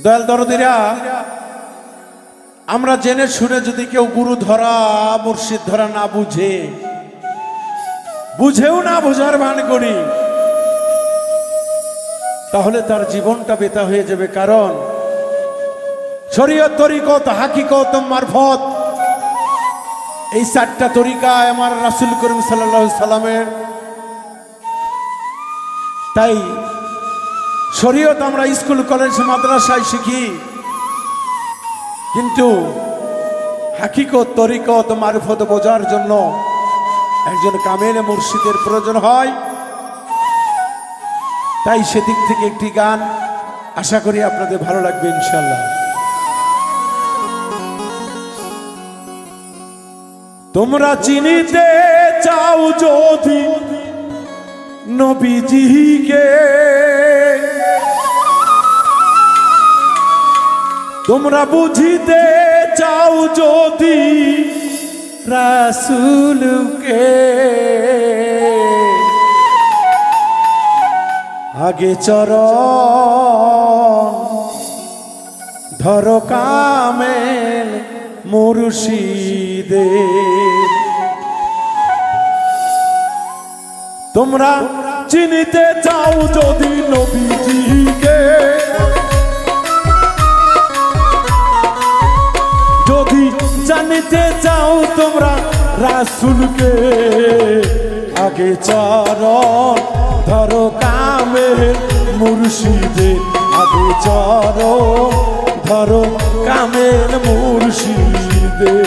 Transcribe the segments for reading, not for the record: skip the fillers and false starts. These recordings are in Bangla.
দয়াল দরদিরা, আমরা জেনে শুনে যদি কেউ গুরু ধরা মুর্শিদ ধরা না বুঝেও না বোঝার ভান করি, তাহলে তার জীবনটা বেতা হয়ে যাবে। কারণ শরীয়ত, তরিকত, হাকিকত, মারফত, এই চারটা তরিকায় আমার রাসূল করিম সাল্লাল্লাহু আলাইহি সাল্লামের। তাই শরীয়ত আমরা স্কুল কলেজ মাদ্রাসায় শিখি, কিন্তু হাকিকত, তরিকত, মারফত বোঝার জন্য একজন কামেল মুর্শিদের প্রয়োজন হয়। তাই সেদিক থেকে একটি গান আশা করি আপনাদের ভালো লাগবে ইনশাআল্লাহ। তোমরা চিনিতে চাও যদি নবীজিকে, তোমরা বুঝিতে চাও যদি রাসূলকে, আগে চরণ ধরো কামেল মুর্শিদের। তোমরা চিনিতে চাও যদি নবীজিকে, যদি জানিতে চাও তোমরা রাসূলকে, আগে চরণ ধরো কামেল মুর্শিদের, আগে চরণ ধরো কামেল মুর্শিদের।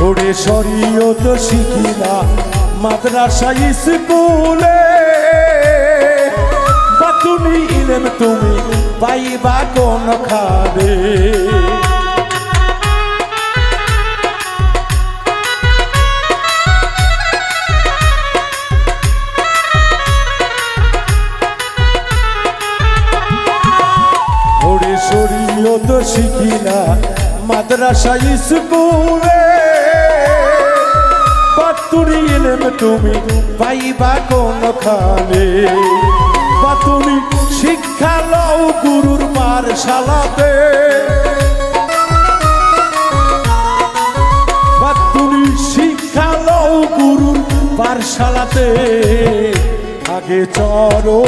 ওরে শরীয়ত শিখিলা মাদ্রাসা স্কুলে, বাতুনি ইলম তুমি পাইবা কোন খাবে। ওরে শরীয়ত শিখিলা মাদ্রাসা স্কুলে, বাতুনি ইলম তুমি পাইবা কোন খানে। বাতুনি শিক্ষা লও গুরুর পাঠশালাতে, বাতুনি শিক্ষা লও গুরুর পাঠশালাতে, আগে চরো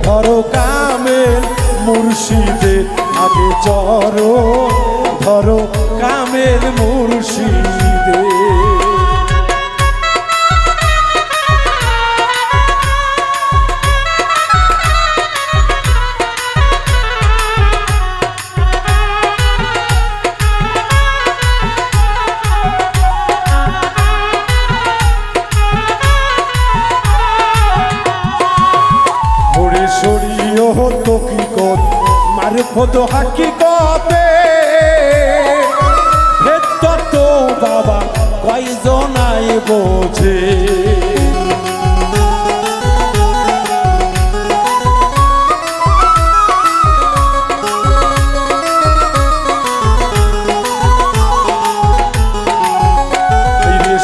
ধরো কামেল মুর্শিদের, আগে চরো ধরো কামেল মুর্শিদের। শরীয়ত তরিকত মারফত হাকিকতে, ভেদ তো বাবা কয়জনাই বোঝে।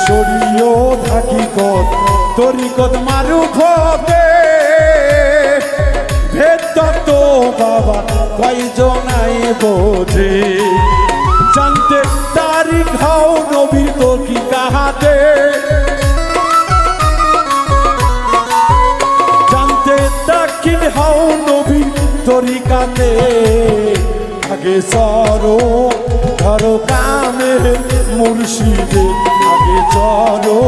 শরীয়ত হাকিকত তরিকত মারফতে, ভেদ তো বাবা কয়জনাই বোঝে। জানতে তারিখ হও নবীর তরিকাতে, জানতে তাকিন হও নবীর তরিকাতে, আগে চরো ধরো কামেল মুর্শিদের, আগে চরো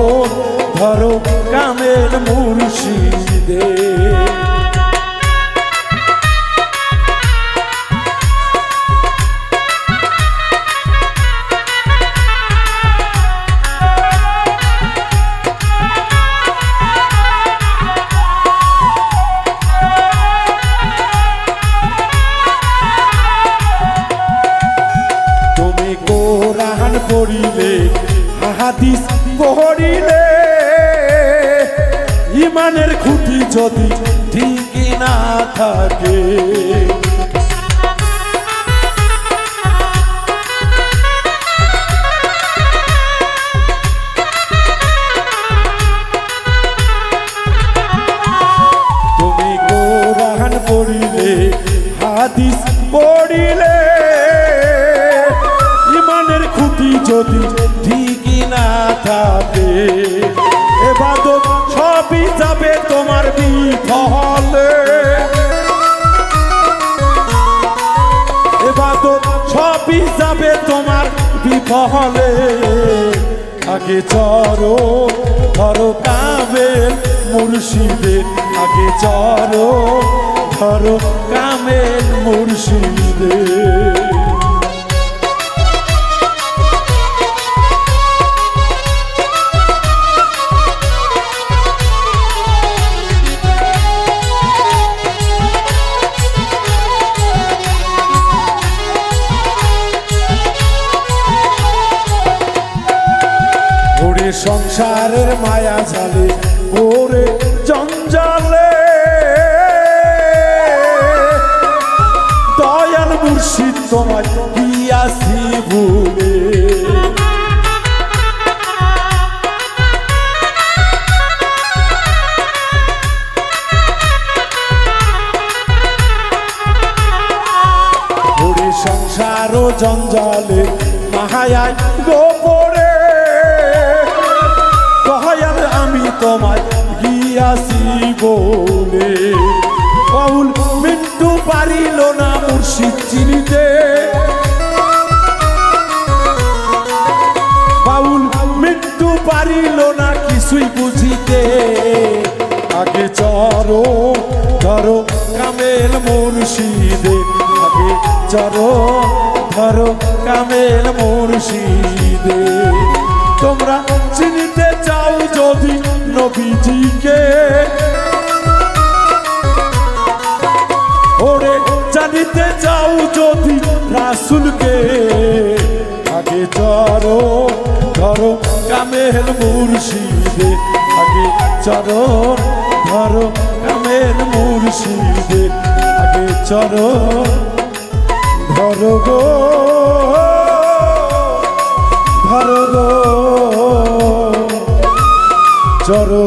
ধরো কামেল মুর্শিদের। পড়িলে হাদিস পড়িলে ইমানের খুঁটি যদি ঠিকই না থাকে, তুমি কোরআন পড়িলে হাদিস পড়িলে ইমানের খুঁটি যদি ঠিকই না থাকে, এবাদত সবই যাবে তোমার বিফলে, এবাদত সবই যাবে তোমার বিফলে। আগে চরো ধরো কামেল মুর্শিদের, আগে চরো ধরো কামেল মুর্শিদের। সংসারের মায়া জালে ওরে জঞ্জালে, দয়াল মুর্শিদ তোমায় দিয়াছি ভুলে, ওরে সংসার ও জঞ্জালে মাহায়ায় গোপরে, দয়াল আমি তোমায় গিয়াছি বলে। বাউল মিন্টু পারিল না মুর্শিদ চিনিতে, বাউল মিন্টু পারিল না কিছুই বুঝিতে, আগে চরো ধরো কামেল মুর্শিদে, আগে চরো ধরো কামেল মুর্শিদে। তোমরা চিনিতে চাও যদি নবীজিকে, ওরে জানিতে চাও যদি রাসূলকে, আগে চরো ধরো কামেল মুর্শিদে, আগে চরো ধরো কামেল মুর্শিদে, আগে চরো ধরো গো ধরো গো চরো